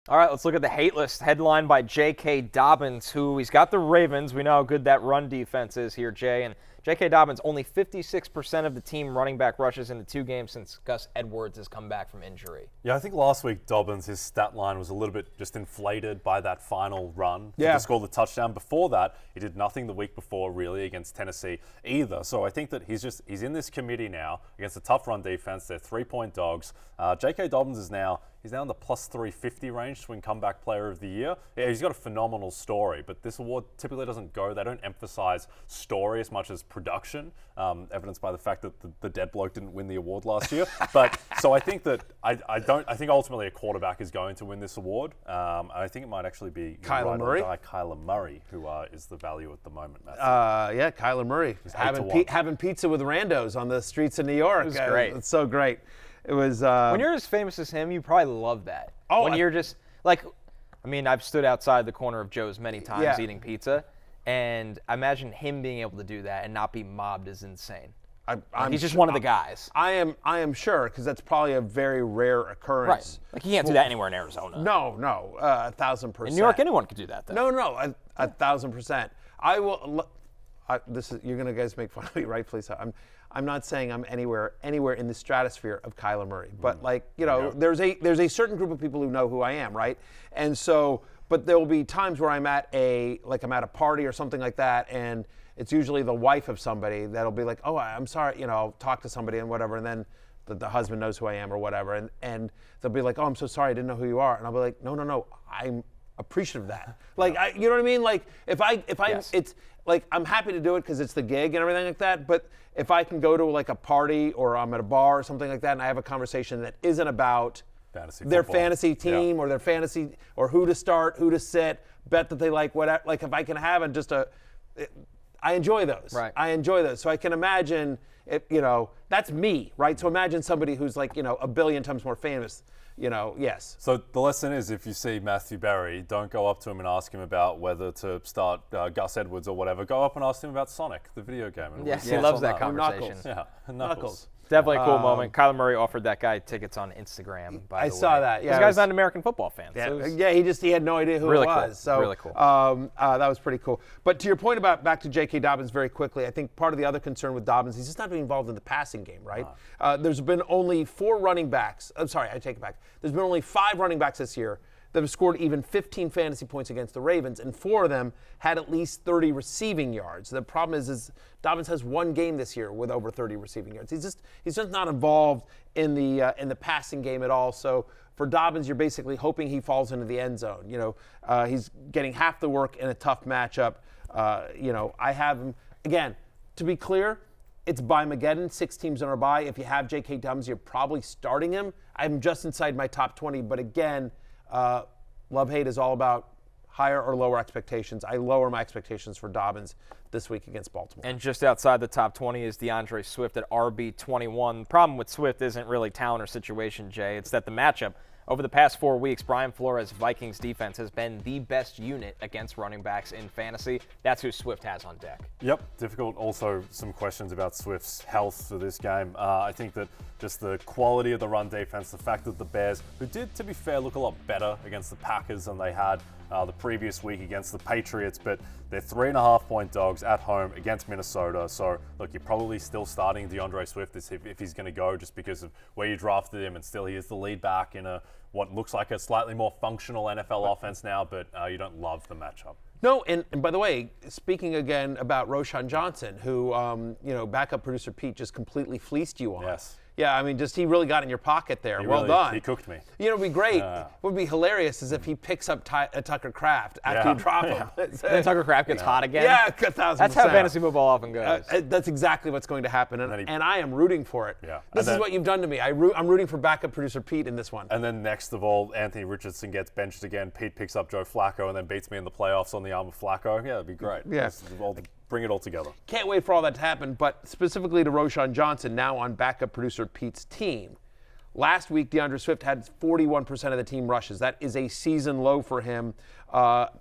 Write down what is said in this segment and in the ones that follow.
All right, let's look at the hate list headlined by J.K. Dobbins, who he's got the Ravens. We know how good that run defense is here, Jay. And J.K. Dobbins, only 56% of the team running back rushes in the 2 games since Gus Edwards has come back from injury. Yeah, I think last week Dobbins, his stat line was a little bit just inflated by that final run to score the touchdown. Before that, he did nothing the week before really against Tennessee either. So I think that he's in this committee now against a tough run defense. They're 3-point dogs. J.K. Dobbins is now in the plus 350 range to win comeback player of the year. Yeah, he's got a phenomenal story, but this award typically doesn't they don't emphasize story as much as production, evidenced by the fact that the dead bloke didn't win the award last year. But so I think that I think ultimately a quarterback is going to win this award. I think it might actually be Kyler Murray, who is the value at the moment, Matthew. Yeah, Kyler Murray having pizza with randos on the streets of New York. It was great. It's so great. It was when you're as famous as him, you probably love that. You're just like, I mean, I've stood outside the corner of Joe's many times eating pizza, and I imagine him being able to do that and not be mobbed is insane. He's just one of the guys. I am sure, because that's probably a very rare occurrence. Right. Like, you can't do that anywhere in Arizona. No, 1,000%. In New York, anyone could do that, though. No, 1,000%. I will. You're gonna guys make fun of me, right? Please. I'm not saying I'm anywhere in the stratosphere of Kyler Murray, but there's a certain group of people who know who I am, right? And so, but there will be times where I'm at a party or something like that, and it's usually the wife of somebody that'll be like, "Oh, I'm sorry," I'll talk to somebody and whatever, and then the husband knows who I am or whatever, and they'll be like, "Oh, I'm so sorry, I didn't know who you are," and I'll be like, "No, I'm appreciative of that." Like, you know what I mean? Like, if Yes. it's like, I'm happy to do it because it's the gig and everything like that, but if I can go to like a party or I'm at a bar or something like that and I have a conversation that isn't about their fantasy team or their fantasy or who to start, who to sit, bet that they like whatever, like if I can have I enjoy those. Right. I enjoy those. So I can imagine, that's me, right? So imagine somebody who's like, a billion times more famous. Yes. So the lesson is, if you see Matthew Berry, don't go up to him and ask him about whether to start Gus Edwards or whatever. Go up and ask him about Sonic, the video game. And yes, he loves that conversation. Knuckles. Yeah, Knuckles. Definitely a cool moment. Kyler Murray offered that guy tickets on Instagram, by the way. I saw that, yeah. This guy's not an American football fan. Yeah, he had no idea who really it was. Cool. So, really cool. That was pretty cool. But to your point about back to J.K. Dobbins very quickly, I think part of the other concern with Dobbins, he's just not being involved in the passing game, right? There's been only 4 running backs. I'm sorry, I take it back. There's been only 5 running backs this year that have scored even 15 fantasy points against the Ravens, and 4 of them had at least 30 receiving yards. The problem is Dobbins has 1 game this year with over 30 receiving yards. He's just not involved in the passing game at all. So for Dobbins, you're basically hoping he falls into the end zone. He's getting half the work in a tough matchup. I have him again. To be clear, it's by Mageddon, 6 teams in our bye. If you have J.K. Dobbins, you're probably starting him. I'm just inside my top 20, but again, love-hate is all about higher or lower expectations. I lower my expectations for Dobbins this week against Baltimore. And just outside the top 20 is DeAndre Swift at RB21. The problem with Swift isn't really talent or situation, Jay. It's that the matchup over the past 4 weeks, Brian Flores' Vikings defense has been the best unit against running backs in fantasy. That's who Swift has on deck. Yep, difficult. Also, some questions about Swift's health for this game. I think that just the quality of the run defense, the fact that the Bears, who did, to be fair, look a lot better against the Packers than they had the previous week against the Patriots, but they're 3.5-point dogs at home against Minnesota. So, look, you're probably still starting DeAndre Swift if he's going to go, just because of where you drafted him, and still he is the lead back in what looks like a slightly more functional NFL offense now, but you don't love the matchup. No, and by the way, speaking again about Roschon Johnson, who, backup producer Pete just completely fleeced you on. Yes. Yeah, I mean, he really got in your pocket there. Well done. He cooked me. It'd be great. What would be hilarious is if he picks up Tucker Kraft after you drop him. And then Tucker Kraft gets hot again. Yeah, 1,000%. That's how fantasy football often goes. That's exactly what's going to happen, and I am rooting for it. Yeah. This is what you've done to me. I'm rooting for backup producer Pete in this one. And then next of all, Anthony Richardson gets benched again. Pete picks up Joe Flacco and then beats me in the playoffs on the arm of Flacco. Yeah, it'd be great. Yeah. Bring it all together. Can't wait for all that to happen, but specifically to Roschon Johnson, now on backup producer Pete's team. Last week, DeAndre Swift had 41% of the team rushes. That is a season low for him.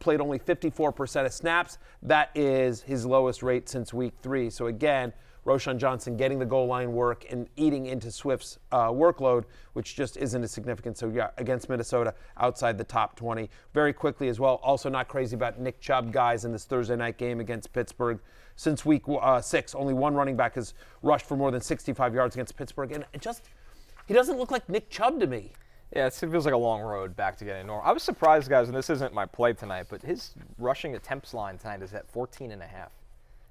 Played only 54% of snaps. That is his lowest rate since week 3. So again, Roschon Johnson getting the goal line work and eating into Swift's workload, which just isn't as significant. So, yeah, against Minnesota, outside the top 20. Very quickly as well, also not crazy about Nick Chubb, guys, in this Thursday night game against Pittsburgh. Since week 6, only one running back has rushed for more than 65 yards against Pittsburgh. And he doesn't look like Nick Chubb to me. Yeah, it feels like a long road back to getting normal. I was surprised, guys, and this isn't my play tonight, but his rushing attempts line tonight is at 14.5.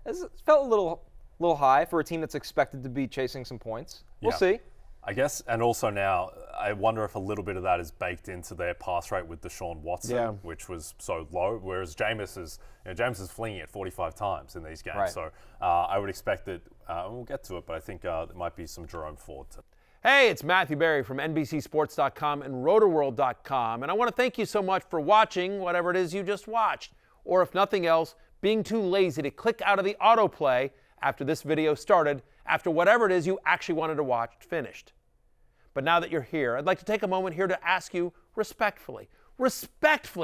It felt a little high for a team that's expected to be chasing some points. We'll see. I guess, and also now, I wonder if a little bit of that is baked into their pass rate with Deshaun Watson, which was so low, whereas Jameis is flinging it 45 times in these games. Right. So I would expect that, we'll get to it, but I think there might be some Jerome Ford. Hey, it's Matthew Berry from NBCSports.com and RotoWorld.com, and I want to thank you so much for watching whatever it is you just watched, or if nothing else, being too lazy to click out of the autoplay after this video started, after whatever it is you actually wanted to watch finished. But now that you're here, I'd like to take a moment here to ask you respectfully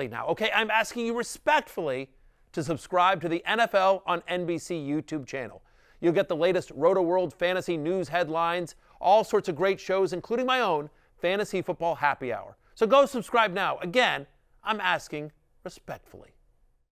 now, okay? I'm asking you respectfully to subscribe to the NFL on NBC YouTube channel. You'll get the latest RotoWorld fantasy news headlines, all sorts of great shows, including my own Fantasy Football Happy Hour. So go subscribe now. Again, I'm asking respectfully.